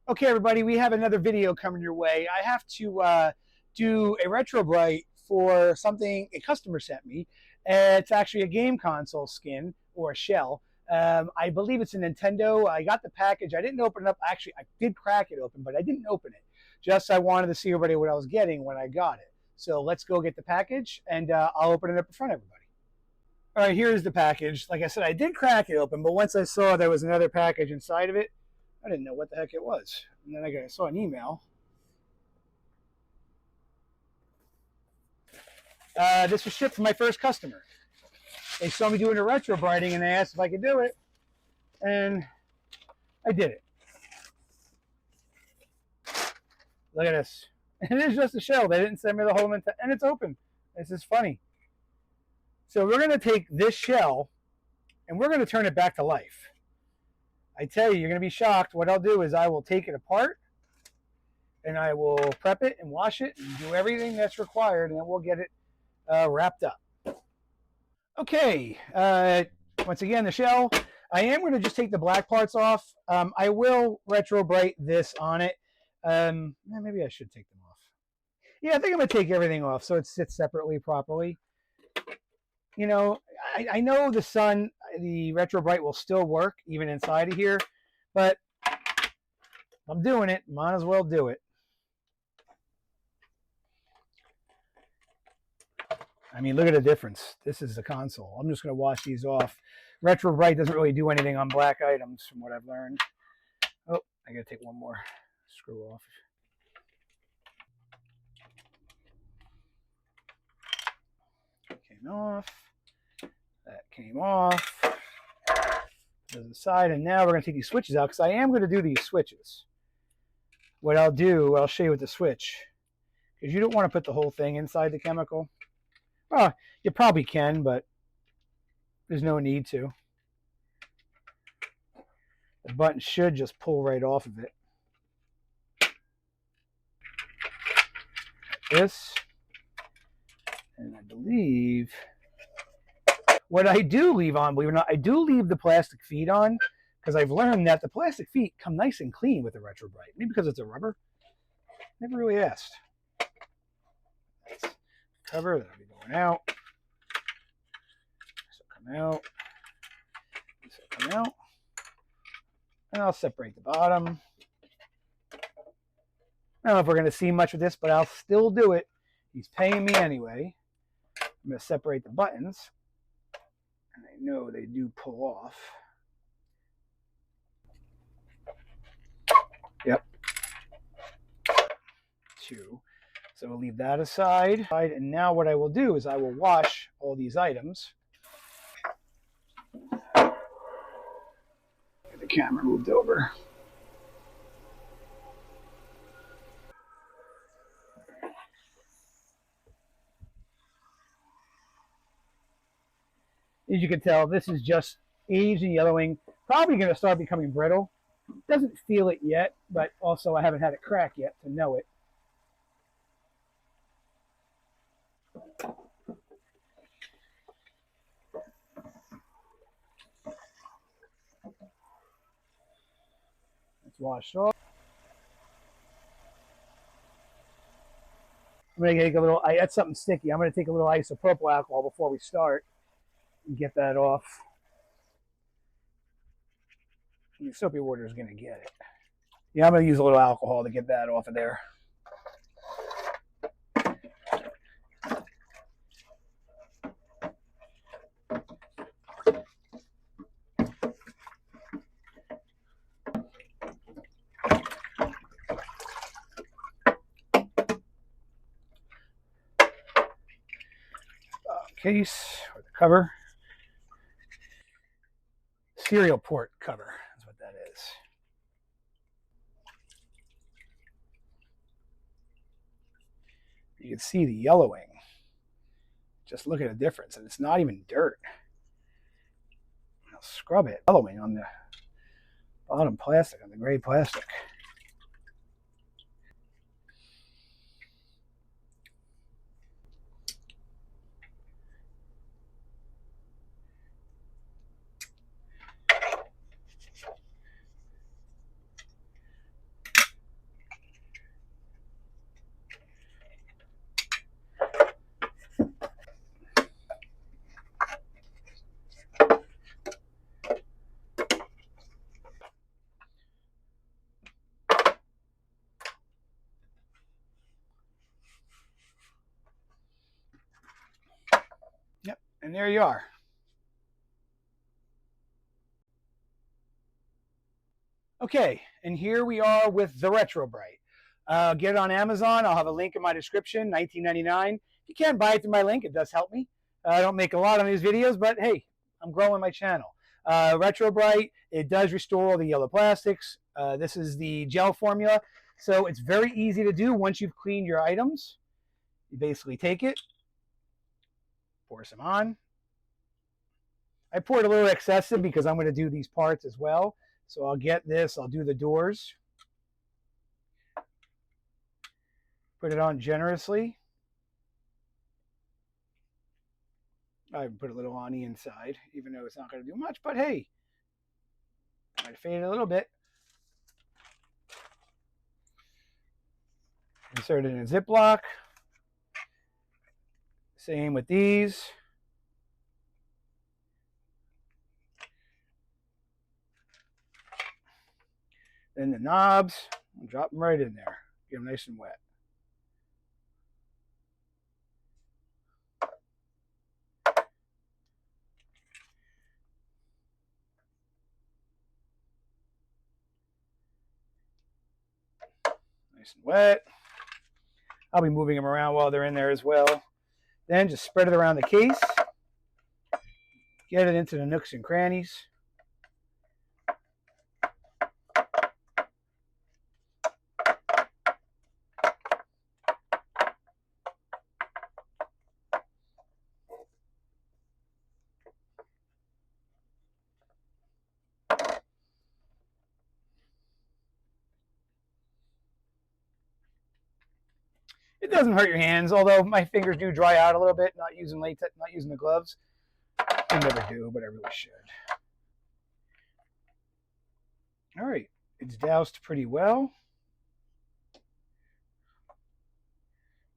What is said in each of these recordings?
Okay, everybody, we have another video coming your way. I have to do a Retrobrite for something a customer sent me. It's actually a game console skin or a shell. I believe it's a Nintendo. I got the package. I didn't open it up. Actually, I did crack it open, but I didn't open it. Just I wanted to see everybody what I was getting when I got it. So let's go get the package, and I'll open it up in front of everybody. All right, here's the package. Like I said, I did crack it open, but once I saw there was another package inside of it, I didn't know what the heck it was. And then I saw an email. This was shipped from my first customer. They saw me doing a retrobriting and they asked if I could do it. And I did it. Look at this. And it is just a shell. They didn't send me the whole and it's open. This is funny. So we're going to take this shell and we're going to turn it back to life. I tell you, you're going to be shocked. What I'll do is I will take it apart and I will prep it and wash it and do everything that's required, and then we'll get it wrapped up. Okay, once again, the shell. I am going to just take the black parts off. I will Retrobrite this on it. Maybe I should take them off. Yeah, I think I'm going to take everything off so it sits separately properly. You know, I know the Retrobrite will still work even inside of here, but I'm doing it. Might as well do it. I mean, look at the difference. This is the console. I'm just going to wash these off. Retrobrite doesn't really do anything on black items from what I've learned. Oh, I got to take one more screw off. Came off. That came off. To the side, and now we're going to take these switches out because I am going to do these switches. What I'll do, I'll show you with the switch, because you don't want to put the whole thing inside the chemical. Well, you probably can, but there's no need to. The button should just pull right off of it. Like this. And I believe what I do leave on, believe it or not, I do leave the plastic feet on, because I've learned that the plastic feet come nice and clean with the Retrobrite. Maybe because it's a rubber. Never really asked. That's cover, that'll be going out. This will come out. This will come out. And I'll separate the bottom. I don't know if we're going to see much of this, but I'll still do it. He's paying me anyway. I'm going to separate the buttons. And I know they do pull off. Yep. Two. So we'll leave that aside. And now what I will do is I will wash all these items. Get the camera moved over. As you can tell, this is just aged and yellowing. Probably going to start becoming brittle. Doesn't feel it yet, but also I haven't had it crack yet to know it. Let's wash off. I'm going to take a little, that's something sticky. I'm going to take a little isopropyl alcohol before we start and get that off. The soapy water is going to get it. Yeah, I'm going to use a little alcohol to get that off of there. Case or the cover. Serial port cover is what that is. You can see the yellowing. Just look at the difference, and it's not even dirt. I'll scrub it. Yellowing on the bottom plastic, on the gray plastic. And there you are. Okay, and here we are with the Retrobrite. Get it on Amazon. I'll have a link in my description, $19.99. If you can't buy it through my link, it does help me. I don't make a lot on these videos, but hey, I'm growing my channel. Retrobrite, it does restore all the yellow plastics. This is the gel formula, so it's very easy to do once you've cleaned your items. You basically take it, pour some on. I poured a little excessive because I'm going to do these parts as well. So I'll get this, I'll do the doors. Put it on generously. I put a little on the inside, even though it's not going to do much, but hey, might fade a little bit. Insert it in a Ziploc. Same with these. Then the knobs, I'll drop them right in there. Get them nice and wet. Nice and wet. I'll be moving them around while they're in there as well. Then just spread it around the case. Get it into the nooks and crannies. It doesn't hurt your hands, although my fingers do dry out a little bit, not using latex, not using the gloves. I never do, but I really should. All right, it's doused pretty well.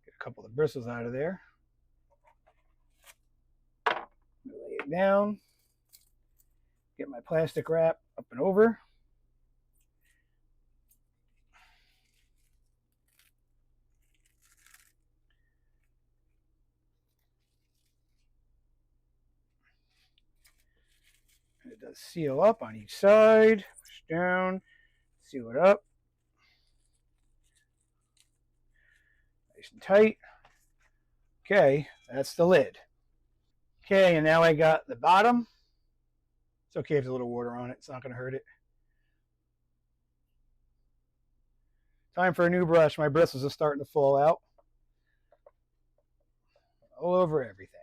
Get a couple of bristles out of there. Lay it down. Get my plastic wrap up and over. And it does seal up on each side. Push down, seal it up. Nice and tight. Okay, that's the lid. Okay, and now I got the bottom. It's okay if there's a little water on it. It's not going to hurt it. Time for a new brush. My bristles are starting to fall out. All over everything.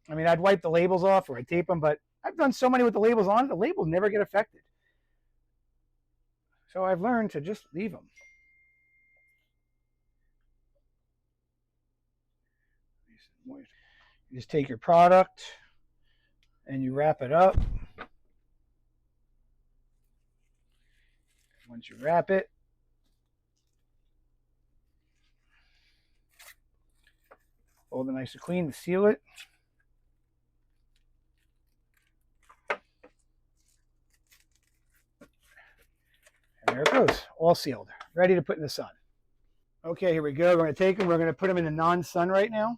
I mean, I'd wipe the labels off or I'd tape them, but I've done so many with the labels on, the labels never get affected. So I've learned to just leave them. You just take your product and you wrap it up. Once you wrap it, hold it nice and clean to seal it. And there it goes, all sealed, ready to put in the sun. Okay, here we go. We're going to take them. We're going to put them in the non-sun right now.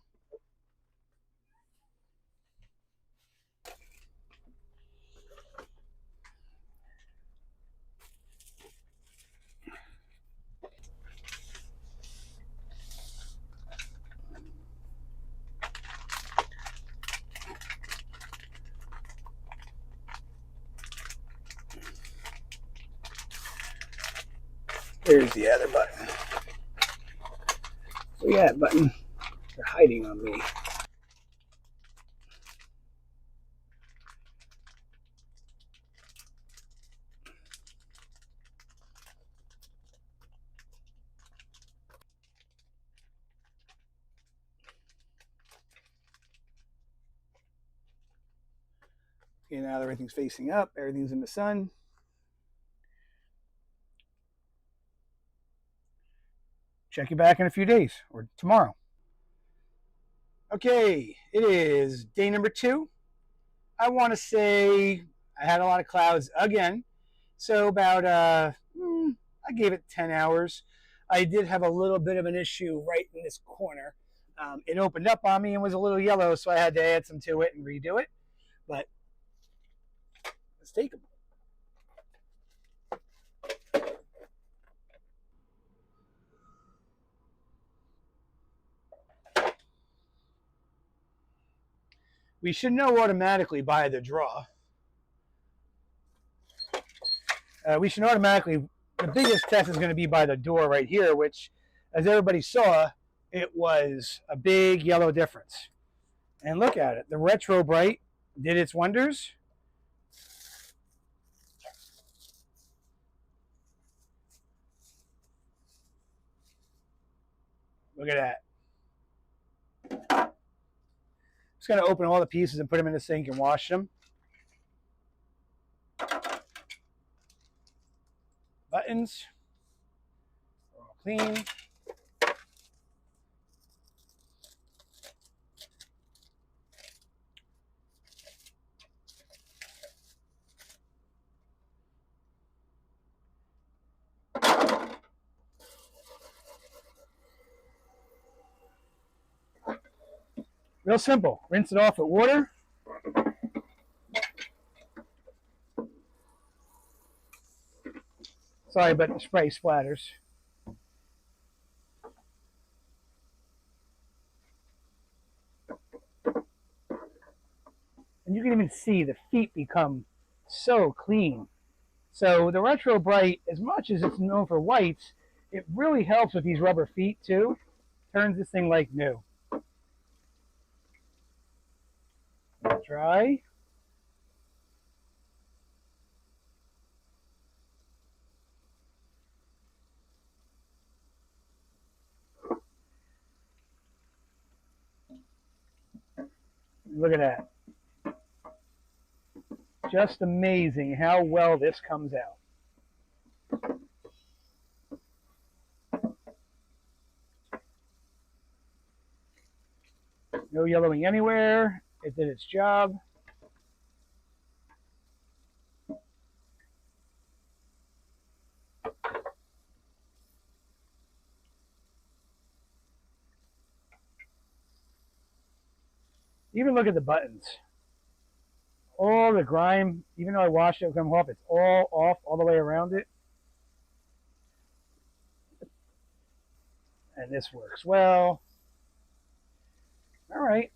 There's the other button. Oh yeah, button. They're hiding on me. Okay, now everything's facing up. Everything's in the sun. Check you back in a few days or tomorrow. Okay, it is day number 2. I want to say I had a lot of clouds again. So about, I gave it 10 hours. I did have a little bit of an issue right in this corner. It opened up on me and was a little yellow, so I had to add some to it and redo it. But let's take them. We should know automatically by the draw. We should automatically, the biggest test is going to be by the door right here, which, as everybody saw, it was a big yellow difference. And look at it. The Retrobrite did its wonders. Look at that. Just going to open all the pieces and put them in the sink and wash them. Buttons are all clean. Real simple. Rinse it off with water. Sorry, but the spray splatters. And you can even see the feet become so clean. So the Retrobrite, as much as it's known for whites, it really helps with these rubber feet too. Turns this thing like new. Dry. Look at that. Just amazing how well this comes out. No yellowing anywhere. It did its job. Even look at the buttons. All the grime, even though I washed it, come off, it's all off all the way around it. And this works well. All right.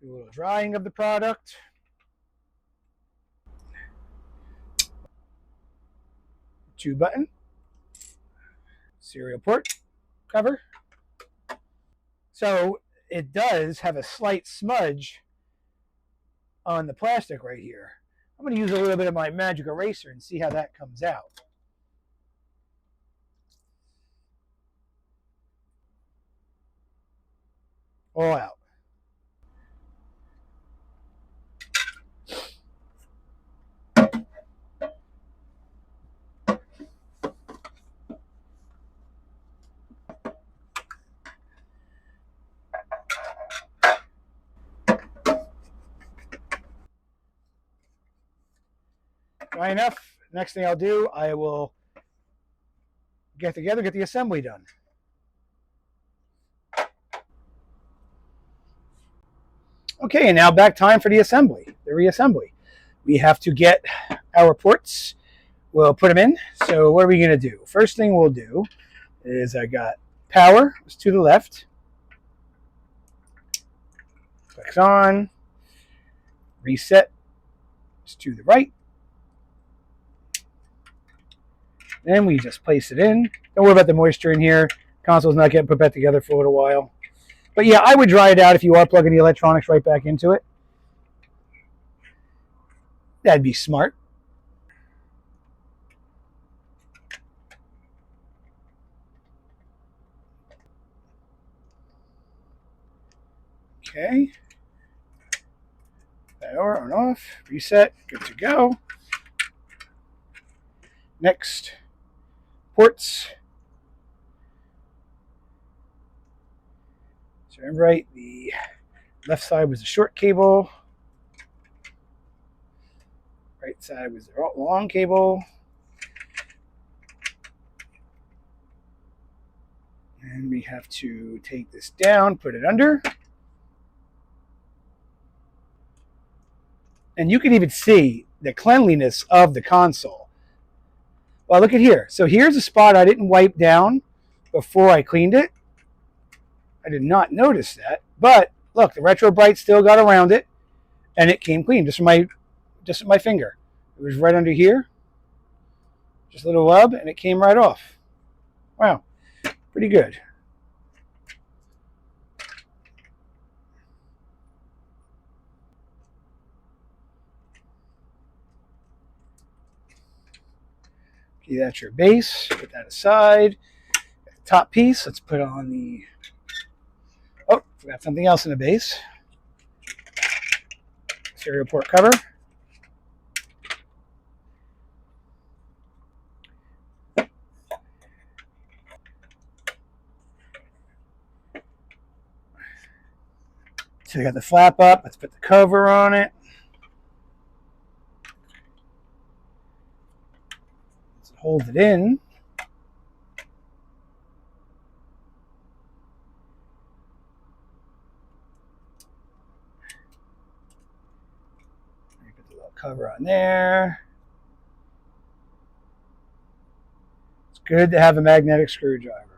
Do a little drying of the product. Two button. Serial port cover. So it does have a slight smudge on the plastic right here. I'm going to use a little bit of my magic eraser and see how that comes out. All out. Dry enough. Next thing I'll do, I will get together, get the assembly done. Okay, and now back time for the assembly, the reassembly. We have to get our ports. We'll put them in. So what are we going to do? First thing we'll do is I got power is to the left. Clicks on. Reset is to the right. Then we just place it in. Don't worry about the moisture in here. Console's not getting put back together for a little while. But yeah, I would dry it out if you are plugging the electronics right back into it. That'd be smart. Okay. Power on off. Reset. Good to go. Next. Ports. So right, the left side was the short cable. Right side was the long cable. And we have to take this down, put it under. And you can even see the cleanliness of the console. Well, look at here. So here's a spot I didn't wipe down before I cleaned it. I did not notice that. But look, the Retrobrite still got around it, and it came clean. Just with my finger. It was right under here. Just a little rub, and it came right off. Wow, pretty good. Okay, that's your base. Put that aside. Top piece, let's put on the... Oh, forgot something else in the base. Serial port cover. So you got the flap up. Let's put the cover on it. Let's hold it in. Put the little cover on there. It's good to have a magnetic screwdriver.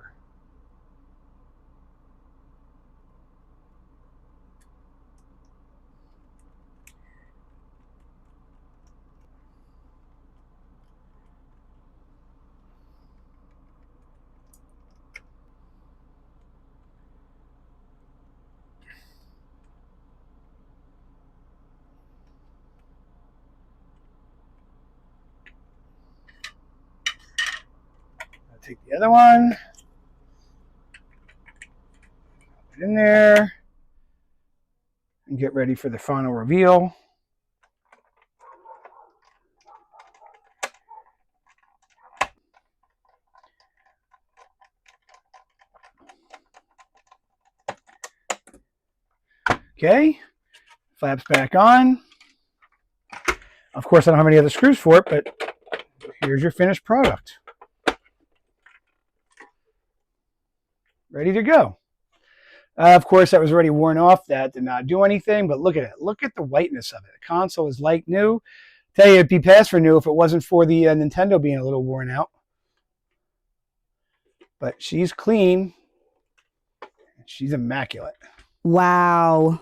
I'll take the other one. Put it in there. And get ready for the final reveal. Okay, flaps back on. Of course, I don't have any other screws for it, but here's your finished product. Ready to go. Of course, that was already worn off. That did not do anything, but look at it. Look at the whiteness of it. The console is like new. Tell you, it'd be past for new if it wasn't for the Nintendo being a little worn out. But she's clean. She's immaculate. Wow.